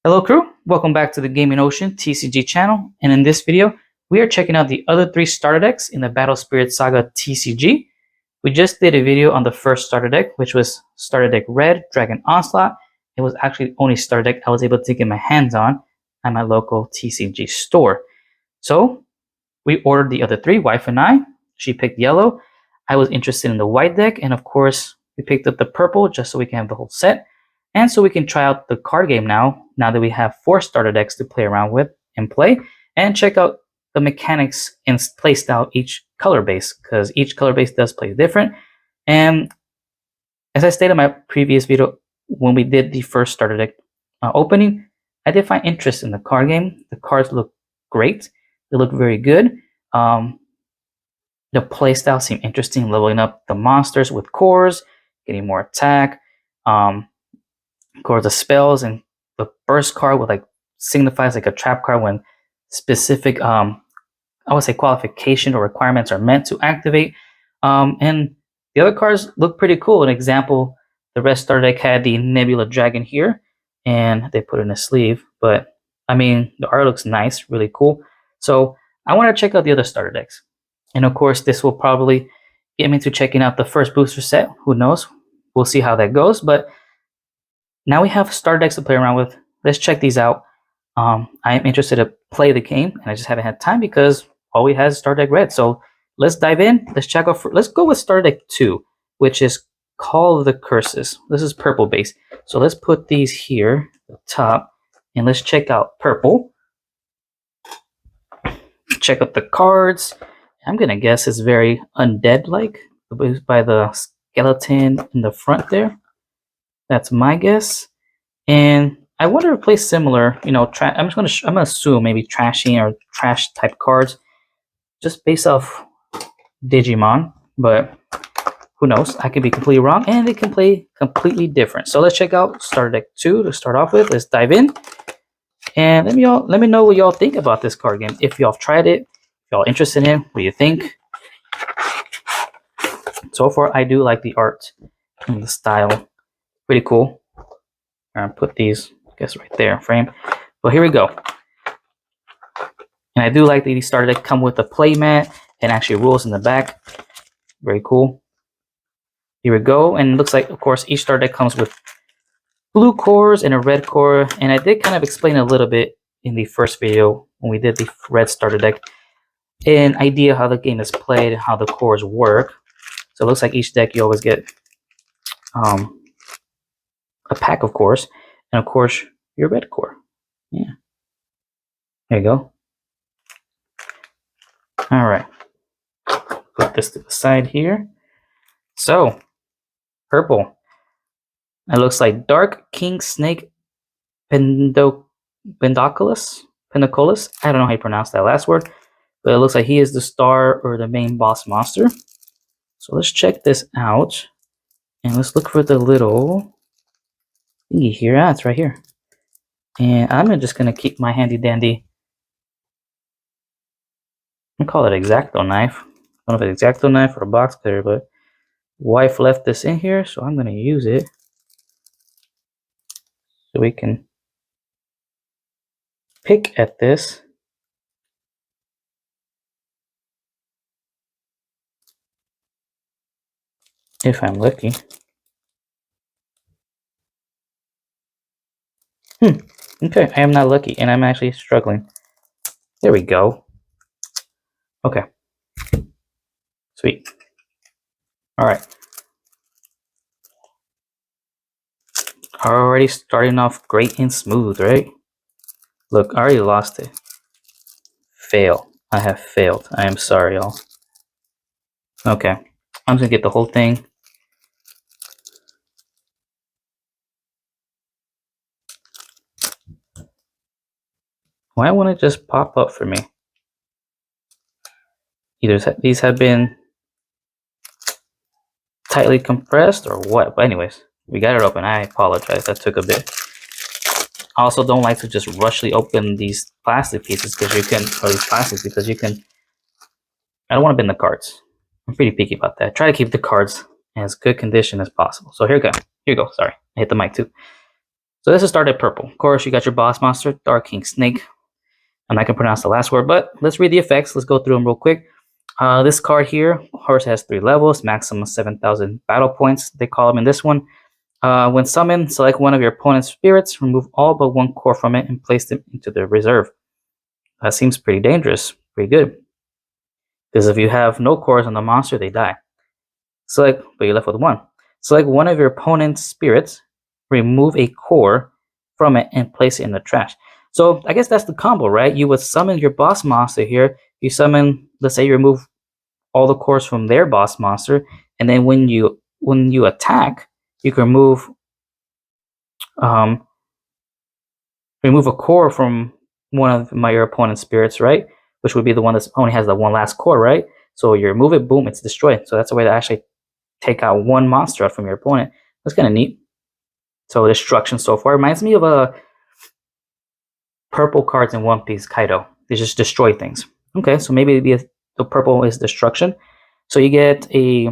Hello crew, welcome back to the Gaming Ocean TCG channel, and in this video we are checking out the other three starter decks in the Battle Spirit Saga TCG. We just did a video on the first starter deck, which was starter deck Red Dragon Onslaught. It was actually the only starter deck I was able to get my hands on at my local TCG store. So we ordered the other three, wife and I. She picked yellow. I was interested in the white deck, and of course we picked up the purple just so we can have the whole set. And so we can try out the card game now that we have 4 starter decks to play around with and play, and check out the mechanics and play style each color base, because each color base does play different. And as I stated in my previous video, when we did the first starter deck opening, I did find interest in the card game. The cards look great. They look very good. The play style seemed interesting, leveling up the monsters with cores, getting more attack. Cores of spells, and the burst card with signifies like a trap card when specific I would say qualification or requirements are meant to activate. And the other cards look pretty cool. An example, the red starter deck had the Nebula Dragon here, and they put it in a sleeve, but I mean the art looks nice, really cool. So I want to check out the other starter decks, and of course this will probably get me to checking out the first booster set. Who knows, we'll see how that goes. But now we have starter decks to play around with. Let's check these out. I am interested to play the game, and I just haven't had time because all we have is starter deck Red. So let's dive in. Let's check out. Let's go with starter deck 2, which is callofthecurse. This is purple base. So let's put these here at the top, and let's check out purple. Check out the cards. I'm gonna guess it's very undead-like by the skeleton in the front there. That's my guess. And I want to replace similar, I'm gonna assume maybe trashy or trash type cards, just based off Digimon, but who knows? I could be completely wrong, and they can play completely different. So let's check out starter deck 2 to start off with. Let's dive in, and let me know what y'all think about this card game. If y'all tried it, if y'all interested in it, what do you think? So far, I do like the art and the style. Pretty cool. I'll put these, I guess, right there, frame. But here we go. And I do like that these starter deck come with a play mat and actually rules in the back. Very cool. Here we go. And it looks like, of course, each starter deck comes with blue cores and a red core. And I did kind of explain a little bit in the first video when we did the red starter deck an idea how the game is played and how the cores work. So it looks like each deck you always get a pack of cores, and of course your red core. Yeah, there you go. All right, put this to the side here. So purple, it looks like Dark King Snake Pendoculus. I don't know how you pronounce that last word, but it looks like he is the star or the main boss monster. So let's check this out, and let's look for the little thingy here. It's right here. And I'm just gonna keep my handy dandy, I'm gonna call it X-Acto knife. I don't know if it's X-Acto knife or a box cutter, but wife left this in here, so I'm gonna use it so we can pick at this. If I'm lucky. Okay, I am not lucky, and I'm actually struggling. There we go. Okay. Sweet. Alright. Already starting off great and smooth, right? Look, I already lost it. Fail. I have failed. I am sorry, y'all. Okay. I'm just gonna get the whole thing. Why won't it just pop up for me? Either these have been tightly compressed or what, but anyways, we got it open. I apologize, that took a bit. I also don't like to just rushly open these plastic pieces because you can, or these plastics, because you can, I don't want to bend the cards. I'm pretty picky about that. Try to keep the cards in as good condition as possible. So here we go. Sorry, I hit the mic too. So this is started purple. Of course, you got your boss monster, Dark King Snake. I'm not going to pronounce the last word, but let's read the effects. Let's go through them real quick. This card here, horse has 3 levels, maximum 7,000 battle points. They call them in this one. When summoned, select one of your opponent's spirits, remove all but 1 core from it, and place them into the reserve. That seems pretty dangerous, pretty good. Because if you have no cores on the monster, they die. But you're left with 1. Select one of your opponent's spirits, remove a core from it, and place it in the trash. So I guess that's the combo, right? You would summon your boss monster here. You summon, let's say you remove all the cores from their boss monster, and then when you attack, you can remove a core from one of your opponent's spirits, right? Which would be the one that only has the one last core, right? So you remove it, boom, it's destroyed. So that's a way to actually take out one monster out from your opponent. That's kind of neat. So destruction so far reminds me of a purple cards in One Piece, Kaido. They just destroy things. Okay, so maybe the purple is destruction. So you get a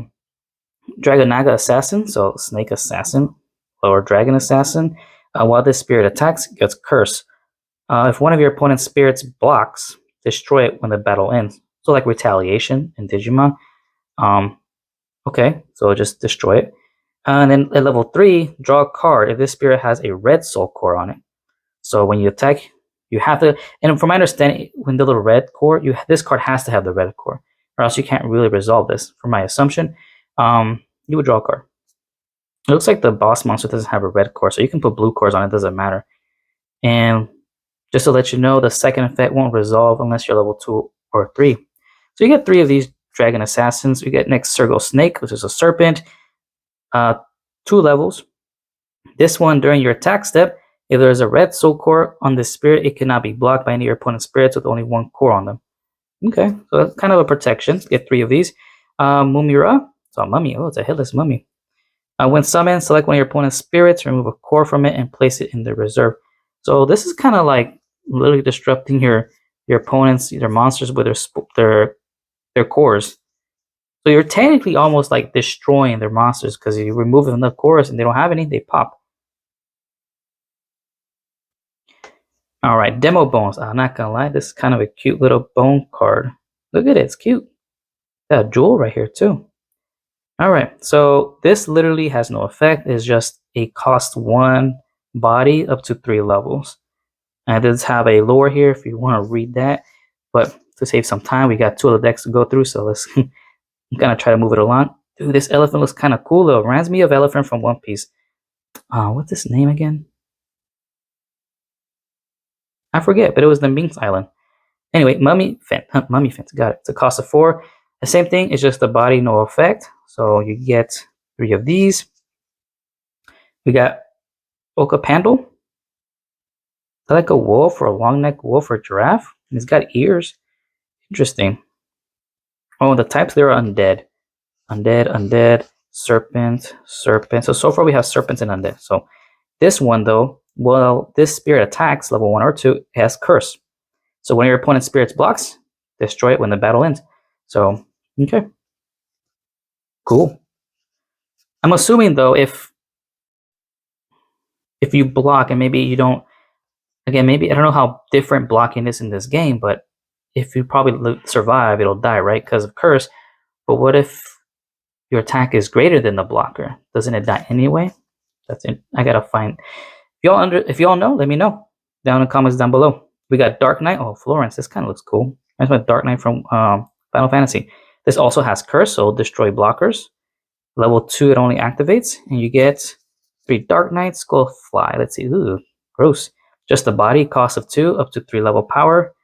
Dragonaga Assassin, so Snake Assassin or Dragon Assassin. While this spirit attacks, it gets curse. If one of your opponent's spirits blocks, destroy it when the battle ends. So like Retaliation in Digimon. Okay, so just destroy it. And then at level 3, draw a card if this spirit has a red soul core on it. So when you attack, you have to, and from my understanding, when the little red core, this card has to have the red core, or else you can't really resolve this. From my assumption, you would draw a card. It looks like the boss monster doesn't have a red core, so you can put blue cores on it, doesn't matter. And just to let you know, the second effect won't resolve unless you're level 2 or 3. So you get 3 of these Dragon Assassins. You get next Sergo Snake, which is a serpent. 2 levels. This one, during your attack step, if there's a red soul core on this spirit, it cannot be blocked by any of your opponent's spirits with only 1 core on them. Okay, so that's kind of a protection. Get 3 of these. Mumira, so a mummy. Oh, it's a headless mummy. When summoned, select one of your opponent's spirits, remove a core from it, and place it in the reserve. So this is kind of like literally disrupting your opponent's either monsters with their cores. So you're technically almost like destroying their monsters because you remove them the cores and they don't have any, they pop. All right, demo bones. I'm not gonna lie, this is kind of a cute little bone card. Look at it, it's cute. Got a jewel right here too. All right, so this literally has no effect. It's just a cost 1 body up to 3 levels. And it does have a lore here if you want to read that. But to save some time, we got 2 of the decks to go through, so let's I'm gonna try to move it along. Dude, this elephant looks kind of cool though. It reminds me of Elephant from One Piece. What's his name again? I forget, but it was the Minx Island. Anyway, Mummy Fence. Mummy Fence, got it. It's a cost of 4. The same thing, it's just the body, no effect. So you get 3 of these. We got Oka Pandal. I like a wolf or a long neck wolf or giraffe. And it's got ears. Interesting. Oh, the types there are undead. Undead, serpent. So far we have serpents and undead. So this one though, well, this spirit attacks level 1 or 2, it has curse. So when your opponent's spirit's blocks, destroy it when the battle ends. So, okay. Cool. I'm assuming though, if you block and maybe you don't, again, maybe, I don't know how different blocking is in this game, but if you probably survive, it'll die, right? Because of curse. But what if your attack is greater than the blocker? Doesn't it die anyway? That's it. I gotta find. If y'all know, let me know down in the comments down below. We got Dark Knight. Oh, Florence. This kind of looks cool. That's my Dark Knight from Final Fantasy. This also has curse, so destroy blockers. Level 2, it only activates, and you get 3 Dark Knight, Skull Fly. Let's see. Ooh, gross. Just the body, cost of 2, up to 3 level power.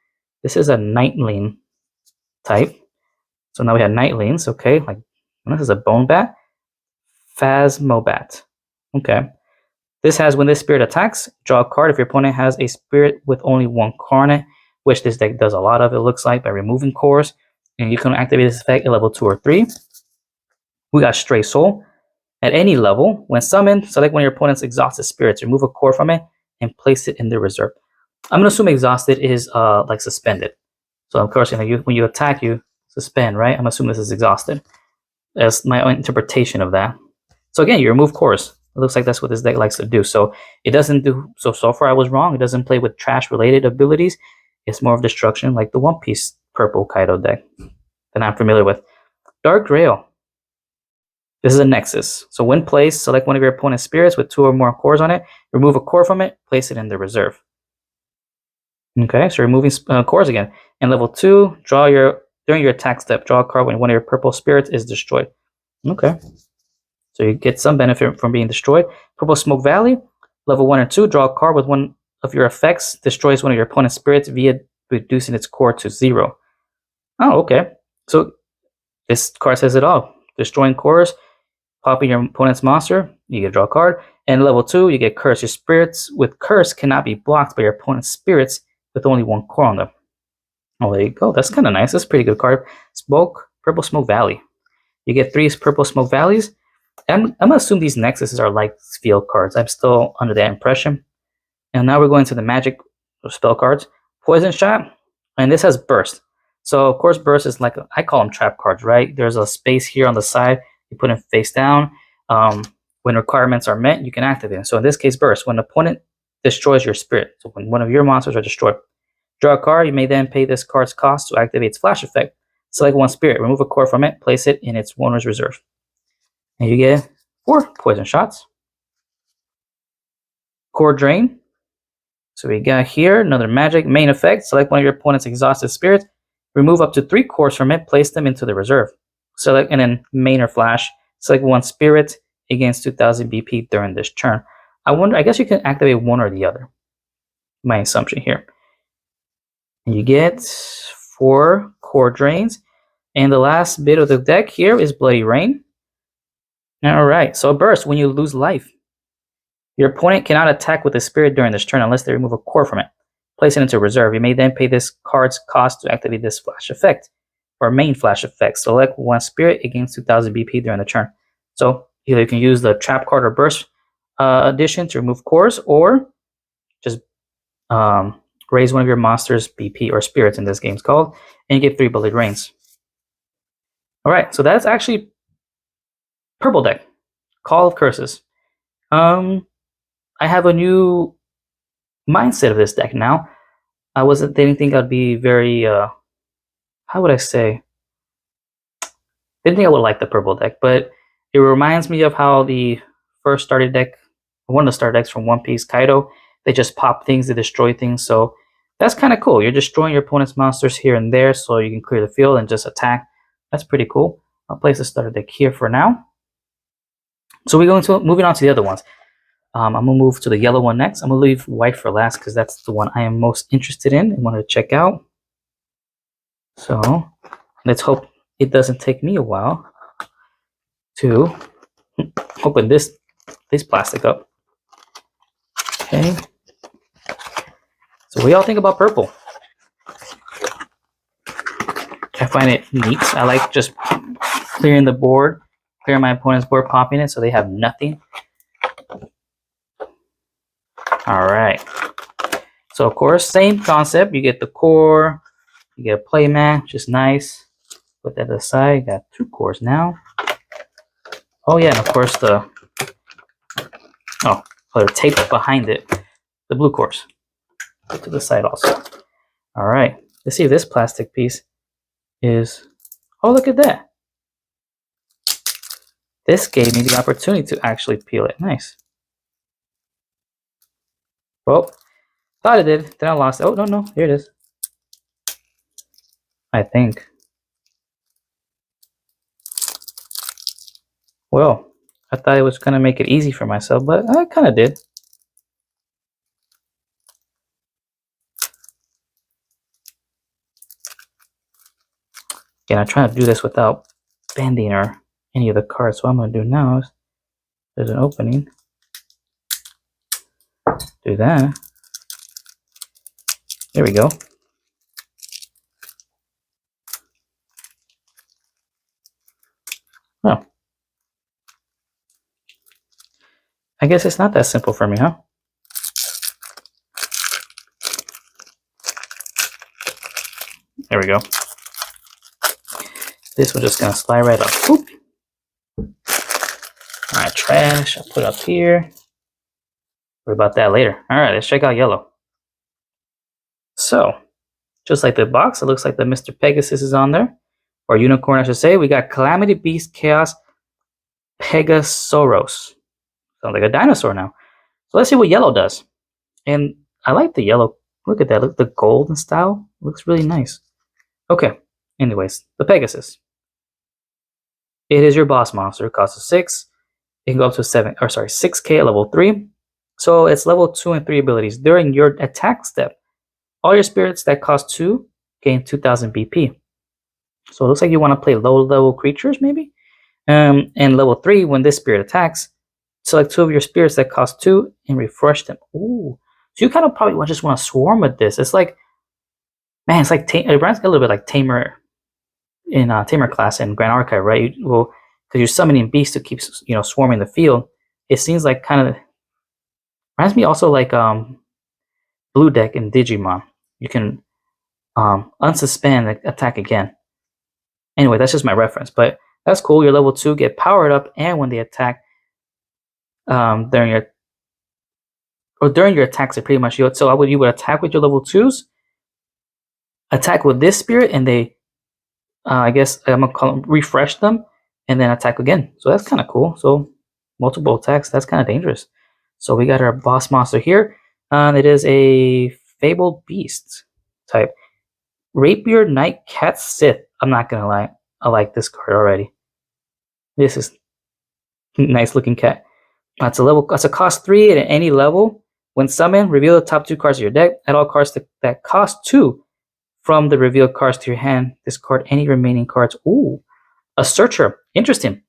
This is a Nightling type. So now we have Nightlings, okay. Like, this is a Bone Bat. Phasmobat. Okay. This has, when this spirit attacks, draw a card if your opponent has a spirit with only 1 core on it, which this deck does a lot of, it looks like, by removing cores. And you can activate this effect at level 2 or 3. We got Stray Soul. At any level, when summoned, select one of your opponent's exhausted spirits, remove a core from it, and place it in the reserve. I'm going to assume exhausted is like suspended. So of course, when you attack, you suspend, right? I'm assuming this is exhausted. That's my own interpretation of that. So again, you remove cores. It looks like that's what this deck likes to do. So it doesn't do so far I was wrong. It doesn't play with trash related abilities. It's more of destruction, like the One Piece purple Kaido deck that I'm familiar with. Dark Grail. This is a Nexus. So when placed, select one of your opponent's spirits with 2 or more cores on it, remove a core from it, place it in the reserve. Okay, so removing cores again. And level 2, during your attack step, draw a card when one of your purple spirits is destroyed. Okay. So you get some benefit from being destroyed. Purple Smoke Valley, level 1 or 2, draw a card with one of your effects, destroys one of your opponent's spirits via reducing its core to 0. Oh, okay. So this card says it all. Destroying cores, popping your opponent's monster, you get to draw a card. And level 2, you get Curse. Your spirits with Curse cannot be blocked by your opponent's spirits with only 1 core on them. Oh, there you go. That's kind of nice. That's a pretty good card. Purple Smoke Valley. You get 3 Purple Smoke Valleys. I'm going to assume these Nexuses are like field cards. I'm still under that impression. And now we're going to the magic spell cards. Poison Shot. And this has Burst. So, of course, Burst is like, I call them trap cards, right? There's a space here on the side. You put them face down. When requirements are met, you can activate them. So in this case, Burst. When the opponent destroys your spirit. So when one of your monsters are destroyed. Draw a card. You may then pay this card's cost to activate its flash effect. Select one spirit. Remove a core from it. Place it in its owner's reserve. And you get 4 Poison Shots. Core Drain. So we got here another magic main effect. Select one of your opponent's exhausted spirits. Remove up to 3 cores from it. Place them into the reserve. Select, and then main or flash. Select 1 spirit against 2000 BP during this turn. I guess you can activate one or the other. My assumption here. And you get 4 core drains. And the last bit of the deck here is Bloody Rain. Alright, so Burst, when you lose life. Your opponent cannot attack with a spirit during this turn unless they remove a core from it. Place it into reserve. You may then pay this card's cost to activate this flash effect, or main flash effect. Select 1 spirit against 2000 BP during the turn. So either you can use the trap card or burst addition to remove cores, or just raise one of your monsters' BP, or spirits in this game it's called, and you get 3 Bloody Rains. Alright, so that's actually purple deck. Call of Curses. I have a new mindset of this deck now. Didn't think I'd be very, how would I say? Didn't think I would like the purple deck, but it reminds me of how the first starter deck, one of the starter decks from One Piece, Kaido, they just pop things, they destroy things, so that's kind of cool. You're destroying your opponent's monsters here and there, so you can clear the field and just attack. That's pretty cool. I'll place the starter deck here for now. So moving on to the other ones. I'm going to move to the yellow one next. I'm going to leave white for last because that's the one I am most interested in and wanted to check out. So let's hope it doesn't take me a while to open this plastic up. Okay. So what do y'all think about purple? I find it neat. I like just clearing the board, clearing my opponent's board, popping it so they have nothing. Alright, so of course, same concept. You get the core, you get a play mat, which is nice. Put that aside, got 2 cores now. Oh yeah, and of course the tape behind it, the blue cores. Put to the side also. Alright, let's see if this plastic piece is, oh look at that. This gave me the opportunity to actually peel it, nice. Well, thought it did. Then I lost it. Oh, no. Here it is. I think. Well, I thought it was going to make it easy for myself, but I kind of did. Again, I'm trying to do this without bending or any of the cards. So what I'm going to do now is there's an opening. Do that. There we go. Oh. I guess it's not that simple for me, huh? There we go. This one's just gonna slide right up. Oop. Alright, try trash. I'll put it up here. Worry about that later. Alright, let's check out yellow. So, just like the box, it looks like the Mr. Pegasus is on there. Or unicorn, I should say. We got Calamity Beast Chaos Pegasaurus. Sounds like a dinosaur now. So let's see what yellow does. And I like the yellow. Look at that. Look at the golden style. It looks really nice. Okay. Anyways, the Pegasus. It is your boss monster. It costs 6. It can go up to 6k at level 3. So it's level 2 and 3 abilities. During your attack step, all your spirits that cost 2 gain 2000 BP. So it looks like you want to play low level creatures maybe. And level 3, when this spirit attacks, select 2 of your spirits that cost 2 and refresh them. Ooh. So you kind of probably just want to swarm with this. It's like, man, it's like, it reminds me a little bit like Tamer in Tamer class in Grand Archive, right? Well, because you're summoning beasts to keep, swarming the field. It seems like kind of, reminds me also like Blue Deck in Digimon. You can unsuspend, attack again. Anyway, that's just my reference, but that's cool. Your level 2 get powered up, and when they attack, during your attacks, it pretty much you would attack with your level 2s, attack with this spirit, and they, I guess I'm gonna call them, refresh them, and then attack again. So that's kind of cool. So multiple attacks. That's kind of dangerous. So we got our boss monster here. It is a Fabled Beast type. Rapier Knight Cat Sith. I'm not gonna lie, I like this card already. This is nice looking cat. That's a cost 3 at any level. When summoned, reveal the top 2 cards of your deck. Add all cards that cost 2 from the revealed cards to your hand. Discard any remaining cards. Ooh, a searcher. Interesting.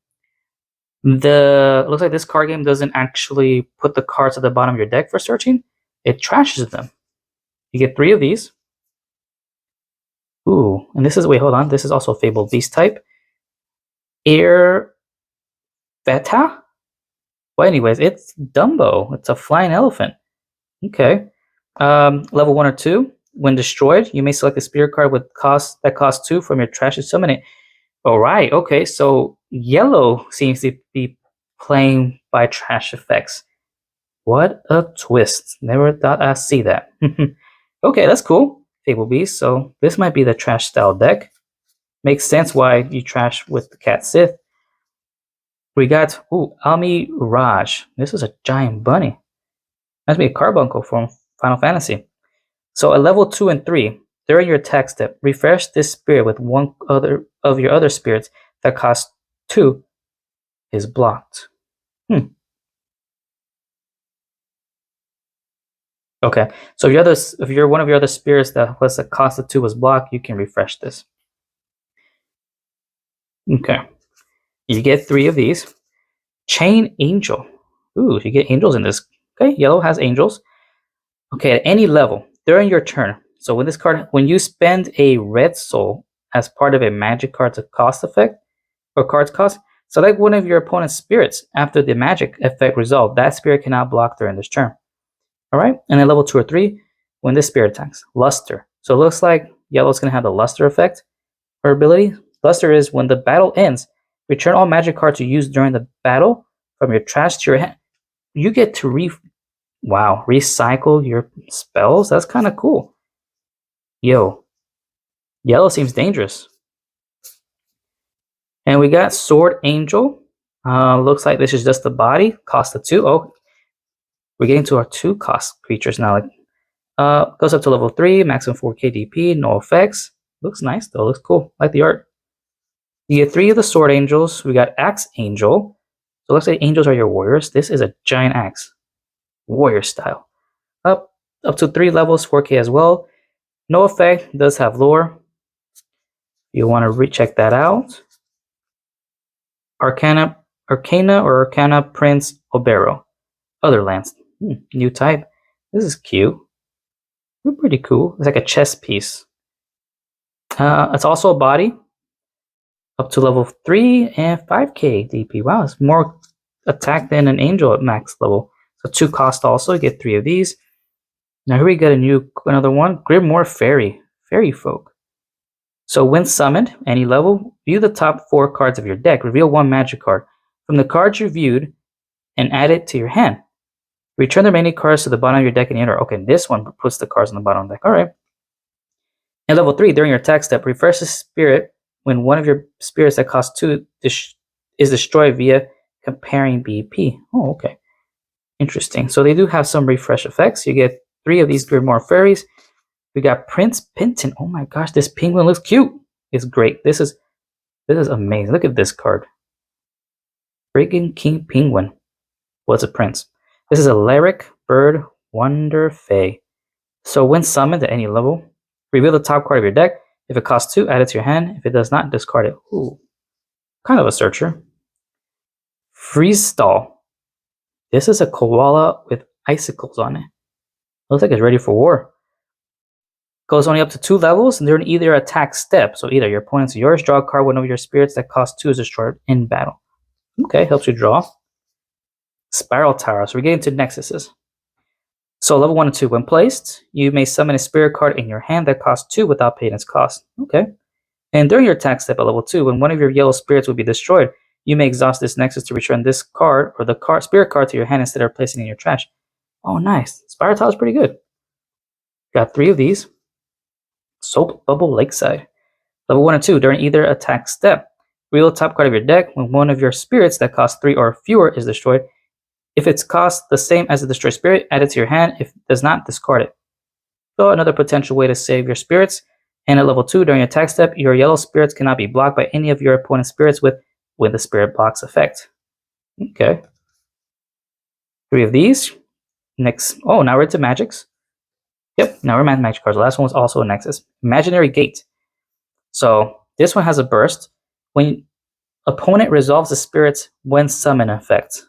Looks like this card game doesn't actually put the cards at the bottom of your deck for searching. It trashes them. You get 3 of these. Ooh, and this is, wait, hold on. This is also Fabled Beast type. Air Veta? Well, anyways, it's Dumbo. It's a flying elephant. Okay. Level 1 or 2. When destroyed, you may select a spirit card with cost 2 from your trash to summon it. Alright, okay, so yellow seems to be playing by trash effects. What a twist. Never thought I'd see that. Okay, that's cool. Fable Beast, so this might be the trash style deck. Makes sense why you trash with the Cat Sith. We got, Ami Raj. This is a giant bunny. Must be a carbuncle from Final Fantasy. So at level 2 and 3, during your attack step, refresh this spirit with one other of your other spirits that cost 2 is blocked. Okay, so if you're one of your other spirits that was the cost of 2 was blocked, you can refresh this. Okay, you get 3 of these. Chain Angel. Ooh, you get angels in this. Okay, yellow has angels. Okay, at any level during your turn. So when you spend a red soul as part of a magic card's cost effect or card's cost, select one of your opponent's spirits. After the magic effect resolved, that spirit cannot block during this turn. Alright, and then level 2 or 3, when this spirit attacks, Luster. So it looks like yellow's going to have the Luster effect. Her ability, Luster is when the battle ends, return all magic cards you used during the battle from your trash to your hand. You get to recycle your spells? That's kind of cool. Yo, yellow seems dangerous. And we got Sword Angel. Looks like this is just the body, cost of 2. Oh, we're getting to our 2 cost creatures now. Goes up to level 3, maximum 4k DP, no effects. Looks nice though, looks cool. Like the art. You get 3 of the Sword Angels. We got Axe Angel. So let's say angels are your warriors. This is a giant axe. Warrior style. Up to 3 levels, 4k as well. No effect, does have lore. You want to recheck that out. Arcana Prince Obero. Other lands. New type. This is cute. Pretty cool. It's like a chess piece. It's also a body. Up to level 3 and 5k DP. Wow, it's more attack than an angel at max level. So 2 cost also. You get 3 of these. Now here we got another one. Grimoire Fairy. Fairy Folk. So when summoned, any level, view the top 4 cards of your deck. Reveal 1 magic card. From the cards you viewed, and add it to your hand. Return the remaining cards to the bottom of your deck in the order. Okay, this one puts the cards on the bottom of the deck. Alright. And level 3, during your attack step, refresh the spirit when one of your spirits that costs 2 is destroyed via comparing BP. Oh, okay. Interesting. So they do have some refresh effects. You get 3 of these Grimoire Fairies. We got Prince Pinton. Oh my gosh, this penguin looks cute. It's great. This is amazing. Look at this card. Friggin' King Penguin. What's a prince? This is a lyric bird wonder fae. So when summoned at any level, reveal the top card of your deck. If it costs 2, add it to your hand. If it does not, discard it. Ooh, kind of a searcher. Freeze Stall. This is a koala with icicles on it. Looks like it's ready for war. Goes only up to 2 levels, and they're in either attack step. So either your opponent's yours, draw a card, one of your spirits that costs 2 is destroyed in battle. Okay, helps you draw. Spiral Tower. So we're getting to Nexuses. So level 1 and 2, when placed, you may summon a spirit card in your hand that costs 2 without paying its cost. Okay. And during your attack step at level 2, when one of your yellow spirits will be destroyed, you may exhaust this Nexus to return this card or the spirit card to your hand instead of placing it in your trash. Oh, nice. Spiral Tower is pretty good. Got 3 of these. Soap Bubble Lakeside. Level 1 and 2, during either attack step, reveal the top card of your deck when one of your spirits that costs 3 or fewer is destroyed. If its cost the same as the destroyed spirit, add it to your hand. If it does not, discard it. So another potential way to save your spirits. And at level 2, during your attack step, your yellow spirits cannot be blocked by any of your opponent's spirits with the spirit blocks effect. Okay. 3 of these. Next. Oh, now we're into magics. Yep, now we're magic cards. The last one was also a Nexus. Imaginary Gate. So this one has a burst. When opponent resolves the spirits when summon effect.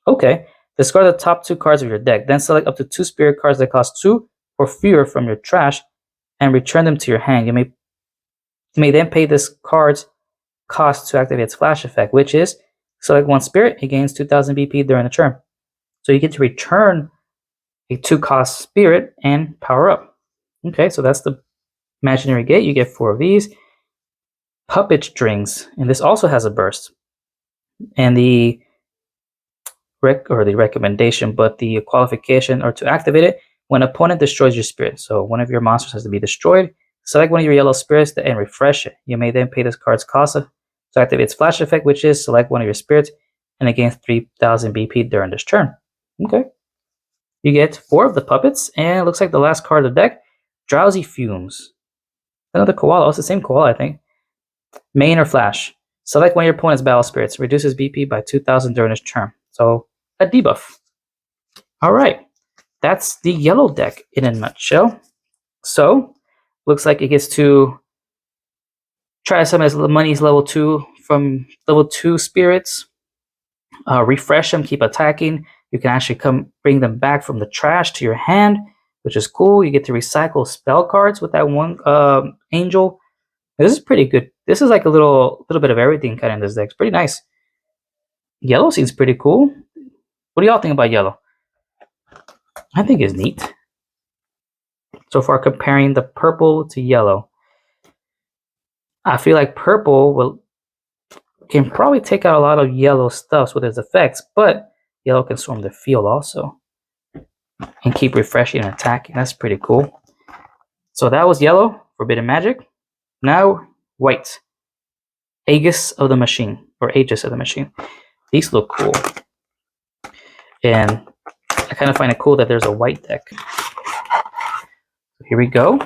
Okay. Discard the top 2 cards of your deck. Then select up to 2 spirit cards that cost 2 or fewer from your trash and return them to your hand. You may then pay this card's cost to activate its flash effect, which is select 1 spirit, it gains 2000 BP during the turn. So you get to return a 2-cost spirit and power up. Okay, so that's the Imaginary Gate. You get 4 of these. Puppet Strings, and this also has a burst. And the recommendation, but the qualification or to activate it when opponent destroys your spirit. So one of your monsters has to be destroyed. Select one of your yellow spirits and refresh it. You may then pay this card's cost to activate its flash effect, which is select one of your spirits and it gains 3000 BP during this turn. Okay. You get 4 of the puppets, and it looks like the last card of the deck, Drowsy Fumes. Another koala. Oh, it's the same koala, I think. Main or flash. Select one of your opponent's battle spirits. Reduces BP by 2000 during this turn. So a debuff. Alright. That's the yellow deck in a nutshell. So looks like it gets to try to summon as money's level 2 from level 2 spirits. Refresh them, keep attacking. You can actually bring them back from the trash to your hand, which is cool. You get to recycle spell cards with that one angel. This is pretty good. This is like a little bit of everything kind of in this deck. It's pretty nice. Yellow seems pretty cool. What do y'all think about yellow? I think it's neat. So far, comparing the purple to yellow, I feel like purple can probably take out a lot of yellow stuff with its effects, but yellow can storm the field also and keep refreshing and attacking. That's pretty cool. So that was yellow, Forbidden Magic. Now white, Aegis of the Machine, or Aegis of the Machine. These look cool, and I kind of find it cool that there's a white deck. Here we go.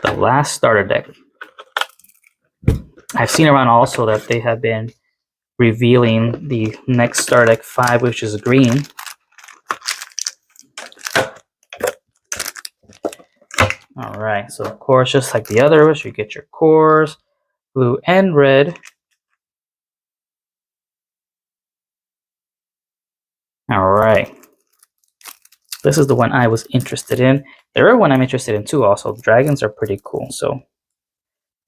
The last starter deck. I've seen around also that they have been revealing the next starter deck 5, which is green. Alright, so of course, just like the others, you get your cores, blue and red. Alright. This is the one I was interested in. The other one I'm interested in too also. Dragons are pretty cool, so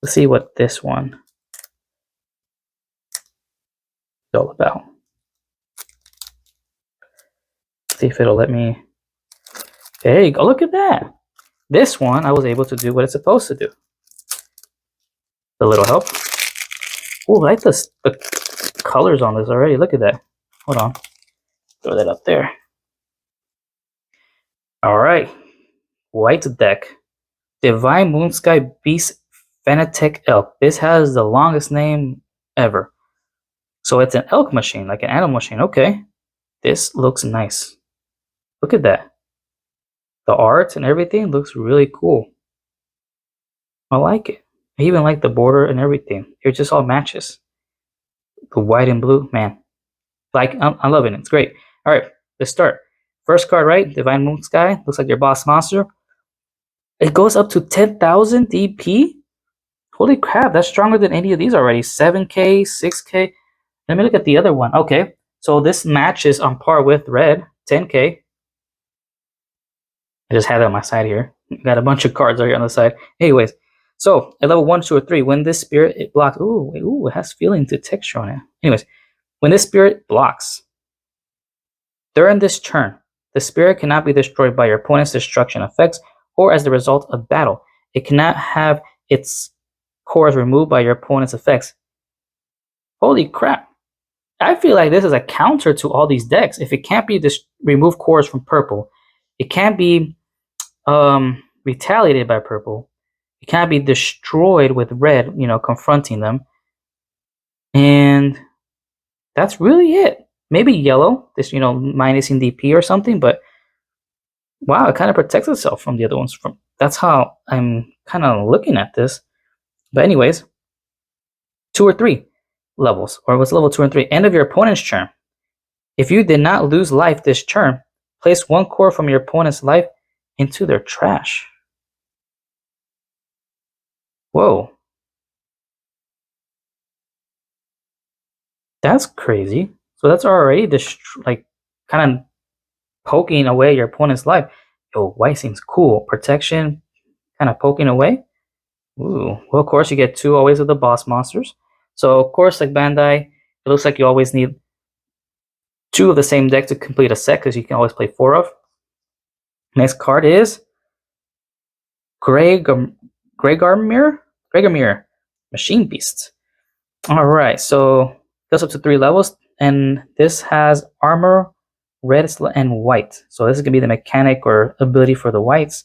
let's see what this one is all about. See if it'll let me. There you go, look at that. This one I was able to do what it's supposed to do. A little help. Oh, I like this. colors on this already. Look at that. Hold on. Throw that up there. Alright. White deck. Divine Moonsky Beast Fanatic Elk. This has the longest name ever. So it's an elk machine, like an animal machine. Okay. This looks nice. Look at that. The art and everything looks really cool. I like it. I even like the border and everything. It just all matches. The white and blue, man. Like, I'm loving it. It's great. Alright, let's start. First card, right? Divine Moonsky. Looks like your boss monster. It goes up to 10,000 DP? Holy crap, that's stronger than any of these already. 7k, 6k. Let me look at the other one. Okay, so this matches on par with red. 10k. I just have it on my side here. Got a bunch of cards right here on the side. Anyways, so at level 1, 2, or 3, when this spirit it blocks. Ooh, it has feeling to texture on it. Anyways, when this spirit blocks, during this turn, the spirit cannot be destroyed by your opponent's destruction effects or as the result of battle. It cannot have its cores removed by your opponent's effects. Holy crap. I feel like this is a counter to all these decks. If it can't be remove cores from purple, it can't be retaliated by purple, it can't be destroyed with red, you know, confronting them. And that's really it. Maybe yellow, this, you know, minusing DP or something, but wow, it kind of protects itself from the other ones. That's how I'm kind of looking at this. But anyways, 2 or 3 levels, or what's level 2 and 3? End of your opponent's turn. If you did not lose life this turn, place 1 core from your opponent's life into their trash. Whoa. That's crazy. So that's already like kind of poking away your opponent's life. Yo, white seems cool. Protection, kind of poking away. Ooh. Well, of course, you get 2 always of the boss monsters. So, of course, like Bandai, it looks like you always need 2 of the same deck to complete a set, because you can always play 4 of. Next card is Gregarmir Machine Beast. Alright, so it goes up to 3 levels, and this has armor, red and white. So this is going to be the mechanic or ability for the whites.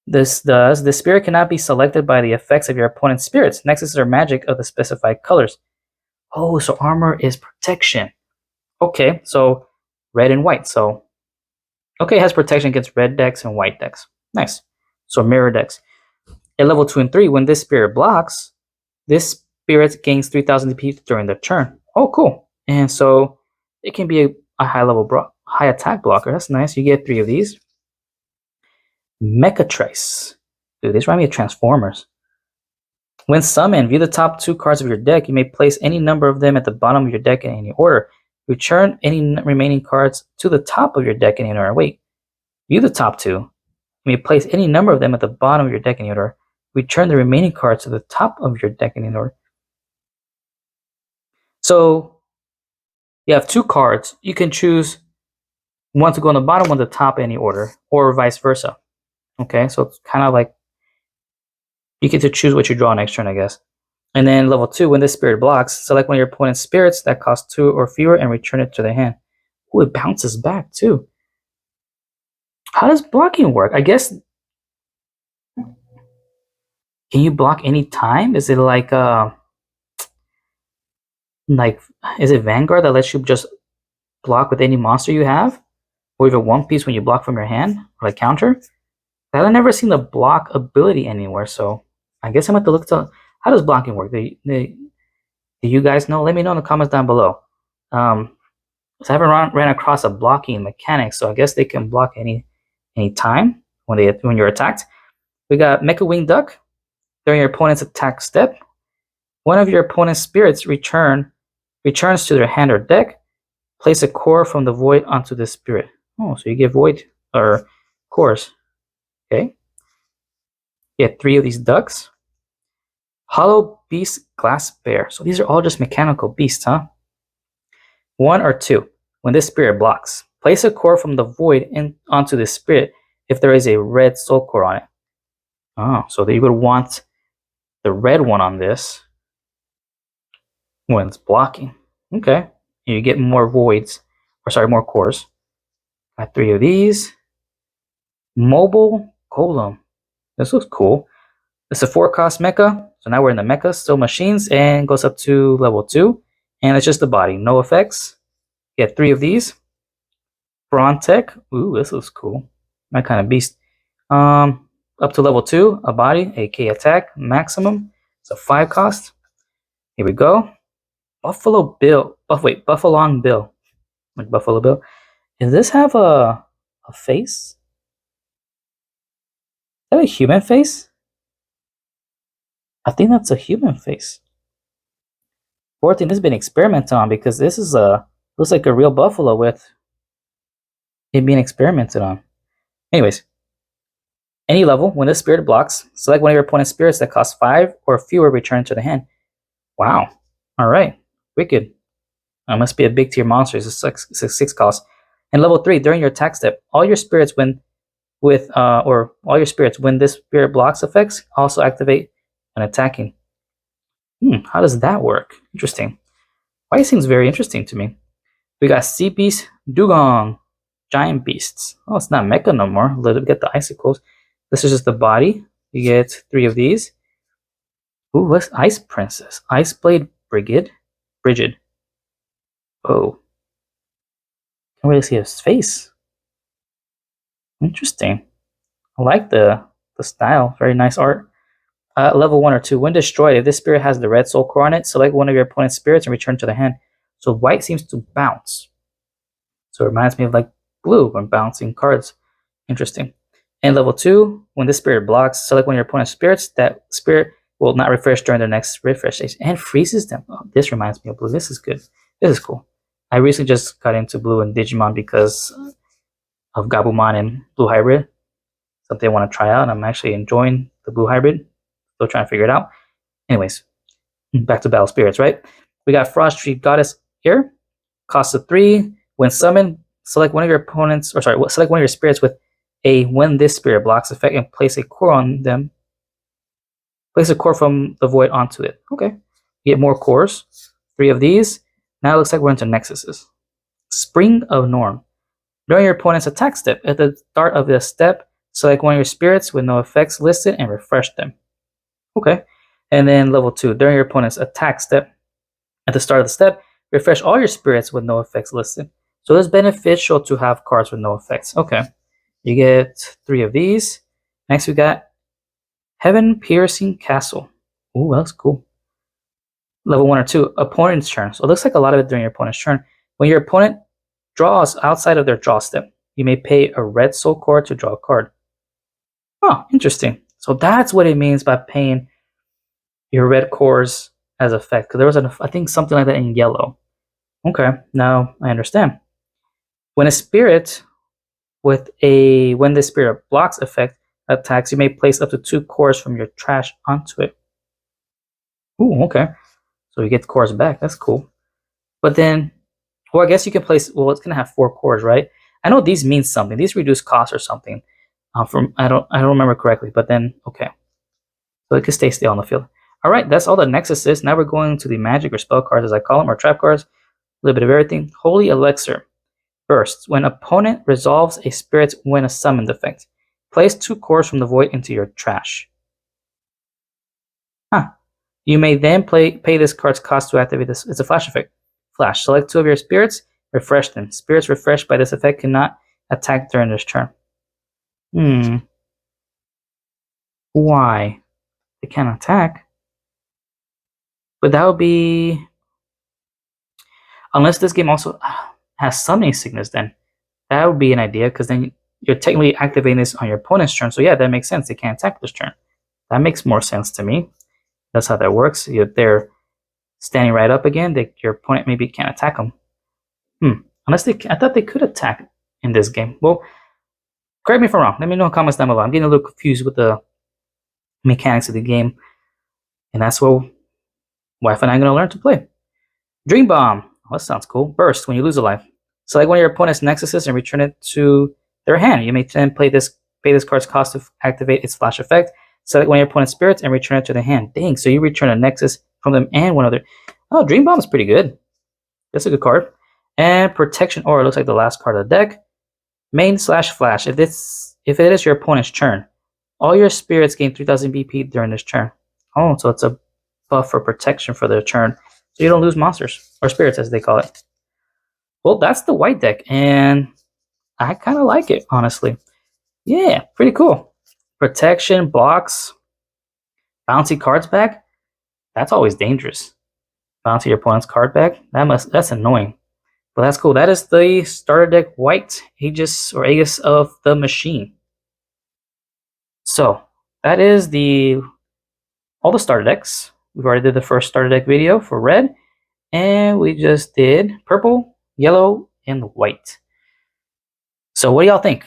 This does, the spirit cannot be selected by the effects of your opponent's spirits, nexuses, or magic of the specified colors. Oh, so armor is protection. Okay, so red and white. So, okay, it has protection against red decks and white decks. Nice. So mirror decks. At level 2 and 3, when this spirit blocks, this spirit gains 3,000 DP during the turn. Oh, cool. And so it can be a high attack blocker. That's nice. You get 3 of these. Mechatrice. Dude, these remind me of Transformers. When summoned, view the top 2 cards of your deck. You may place any number of them at the bottom of your deck in any order. Return any remaining cards to the top of your deck in any order. Wait. View the top 2. You may place any number of them at the bottom of your deck in any order. Return the remaining cards to the top of your deck in any order. So, you have 2 cards. You can choose one to go on the bottom, one to the top, any order, or vice versa. Okay, so it's kind of like you get to choose what you draw next turn, I guess. And then level 2, when this spirit blocks, select one of your opponent's spirits that cost 2 or fewer and return it to their hand. Ooh, it bounces back too. How does blocking work? I guess, can you block any time? Is it like is it Vanguard that lets you just block with any monster you have? Or even One Piece when you block from your hand? Or like counter? I've never seen the block ability anywhere, so I guess I'm going to look to how does blocking work. Do you guys know? Let me know in the comments down below. So I haven't ran across a blocking mechanic, so I guess they can block any time when you're attacked. We got Mecha Wing Duck. During your opponent's attack step, one of your opponent's spirits returns to their hand or deck. Place a core from the void onto the spirit. Oh, so you get void or cores. Okay. You get 3 of these ducks. Hollow Beast Glass Bear. So these are all just mechanical beasts, huh? 1 or 2. When this spirit blocks, place a core from the void onto the spirit if there is a red soul core on it. Oh, so you would want the red one on this when it's blocking. Okay. You get more voids, or sorry, more cores. Got 3 of these. Mobile Golem. This looks cool. It's a 4-cost mecha. So now we're in the mecha, still machines, and goes up to level 2. And it's just the body, no effects. Get 3 of these. Frontech. Ooh, this looks cool. My kind of beast. Up to level 2, a body, AK attack, maximum. It's a 5 cost. Here we go. Buffalo Bill. Buffalong Bill. Like Buffalo Bill. Does this have a face? Is that a human face? I think that's a human face. Fourth thing, this has been experimented on because this is looks like a real buffalo with it being experimented on. Anyways, any level, when this spirit blocks, select one of your opponent's spirits that cost 5 or fewer, return to the hand. Wow. Alright. Wicked. Must be a big tier monster. It's a 6 cost. And level 3, during your attack step, all your spirits when this spirit blocks effects also activate when attacking. How does that work? Interesting. White seems very interesting to me. We got Sea Beast, Dugong, Giant Beasts. Oh, it's not mecha no more. Let it get the icicles. This is just the body. You get 3 of these. Ooh, what's Ice Princess? Ice Blade Brigid. Oh. Can't really see his face. Interesting. I like the style. Very nice art. Level 1 or 2. When destroyed, if this spirit has the red soul core on it, select one of your opponent's spirits and return to the hand. So white seems to bounce. So it reminds me of like blue when bouncing cards. Interesting. And level 2, when this spirit blocks, select one of your opponent's spirits. That spirit will not refresh during the next refresh stage and freezes them. Oh, this reminds me of blue. This is good. This is cool. I recently just got into blue and Digimon because of Gabumon and Blue Hybrid. Something I want to try out, and I'm actually enjoying the Blue Hybrid. Still trying to figure it out. Anyways, back to Battle Spirits, right? We got Frost Tree Goddess here. Cost of 3. When summoned, select one of your spirits with a when this spirit blocks effect and place a core on them. Place a core from the void onto it. Okay. You get more cores. 3 of these. Now it looks like we're into Nexuses. Spring of Norm. During your opponent's attack step, at the start of the step, select one of your spirits with no effects listed and refresh them. Okay. And then level 2, during your opponent's attack step, at the start of the step, refresh all your spirits with no effects listed. So it's beneficial to have cards with no effects. Okay. You get 3 of these. Next we got Heaven Piercing Castle. Ooh, that's cool. Level 1 or 2, opponent's turn. So it looks like a lot of it during your opponent's turn. When your opponent draws outside of their draw step, you may pay a red soul core to draw a card. Oh, interesting. So that's what it means by paying your red cores as effect. Because there was, I think, something like that in yellow. Okay, now I understand. When a spirit when the spirit blocks effect attacks, you may place up to 2 cores from your trash onto it. Ooh, okay. So you get cores back. That's cool. But then, well, I guess you can place. Well, it's gonna have 4 cores, right? I know these mean something. These reduce costs or something. I don't remember correctly. But then, okay. So it can stay still on the field. All right, that's all the Nexus is. Now we're going to the magic or spell cards, as I call them, or trap cards. A little bit of everything. Holy Elixir. Burst. When opponent resolves a spirit when a summoned effect, place 2 cores from the void into your trash. Huh. You may then pay this card's cost to activate this. It's a flash effect. Flash. Select 2 of your spirits, refresh them. Spirits refreshed by this effect cannot attack during this turn. Why? They can't attack. But that would be... Unless this game also has summoning sickness, then that would be an idea, because then you're technically activating this on your opponent's turn. So yeah, that makes sense. They can't attack this turn. That makes more sense to me. That's how that works. If they're standing right up again, your opponent maybe can't attack them. Unless I thought they could attack in this game. Well, correct me if I'm wrong. Let me know in the comments down below. I'm getting a little confused with the mechanics of the game, and that's what Wife and I are going to learn to play. Dream Bomb. Oh, that sounds cool. Burst. When you lose a life, select one of your opponent's nexuses and return it to their hand. You may then pay this card's cost to activate its flash effect. Select one of your opponent's spirits and return it to the hand. Dang, so you return a nexus from them and one other. Oh, Dream Bomb is pretty good. That's a good card. And Protection Aura looks like the last card of the deck. Main/Flash. If it is your opponent's turn, all your spirits gain 3000 BP during this turn. Oh, so it's a buff for protection for their turn, so you don't lose monsters or spirits as they call it. Well, that's the white deck, and I kind of like it, honestly. Yeah, pretty cool. Protection, blocks, bouncy cards back. That's always dangerous. Bounce your opponent's card back. That's annoying. But that's cool. That is the starter deck White Aegis or Aegis of the Machine. So that is all the starter decks. We've already did the first starter deck video for red, and we just did purple, yellow, and white. So what do y'all think?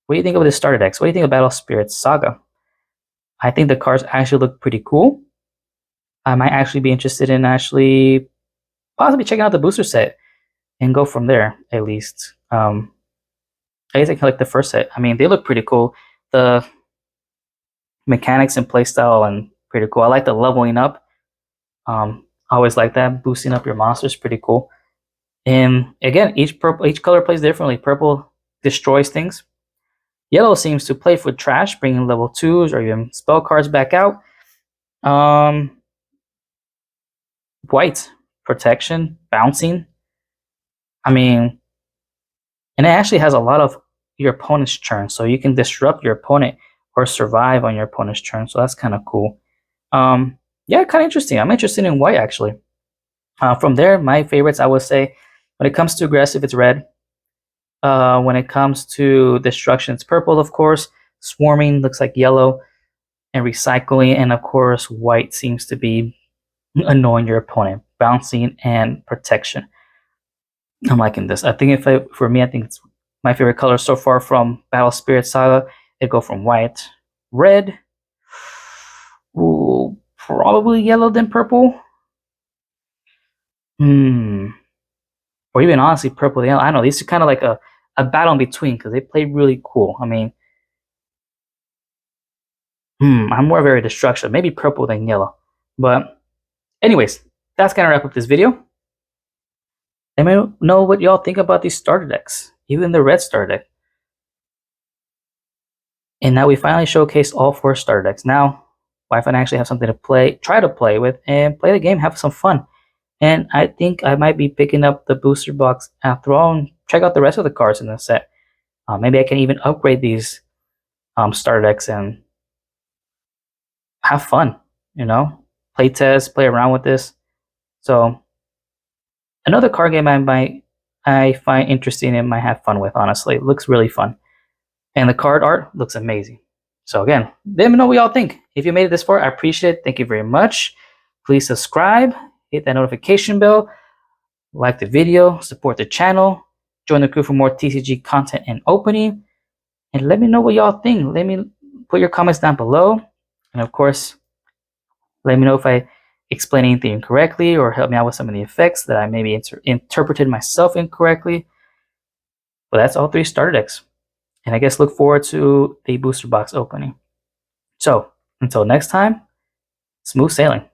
What do you think of the starter decks? What do you think of Battle Spirit Saga? I think the cards actually look pretty cool. I might actually be interested in possibly checking out the booster set and go from there, at least. I guess I can like the first set. I mean, they look pretty cool. The mechanics and playstyle and pretty cool. I like the leveling up. I always like that. Boosting up your monsters, pretty cool. And again, each color plays differently. Purple destroys things. Yellow seems to play for trash, bringing level 2s or even spell cards back out. White, protection, bouncing. I mean, and it actually has a lot of your opponent's turn, so you can disrupt your opponent or survive on your opponent's turn. So that's kind of cool. Yeah, kind of interesting. I'm interested in white actually. From there, my favorites, I would say, when it comes to aggressive, it's red. When it comes to destruction, it's purple, of course. Swarming looks like yellow, and recycling, and of course, white seems to be annoying your opponent. Bouncing and protection. I'm liking this. I think for me, I think it's my favorite color so far from Battle Spirit Saga. It go from white, red, ooh, probably yellow, then purple. Or even honestly purple and yellow. I don't know. These are kind of like a battle in between because they play really cool. I mean, I'm more very destruction. Maybe purple than yellow. But anyways, that's gonna wrap up this video. Let me know what y'all think about these starter decks, even the red starter deck. And now we finally showcased all 4 starter decks. Now, wife and I actually have something to try to play with, and play the game, have some fun. And I think I might be picking up the booster box after all and check out the rest of the cards in the set. Maybe I can even upgrade these starter decks and have fun, play test, play around with this. So another card game I find interesting and might have fun with, honestly. It looks really fun. And the card art looks amazing. So again, let me know what y'all think. If you made it this far, I appreciate it. Thank you very much. Please subscribe, hit that notification bell, like the video, support the channel, join the crew for more TCG content and opening, and let me know what y'all think. Let me put your comments down below, and of course, let me know if I explain anything incorrectly or help me out with some of the effects that I maybe interpreted myself incorrectly. But that's all 3 starter decks, and I guess look forward to the booster box opening. So until next time, smooth sailing.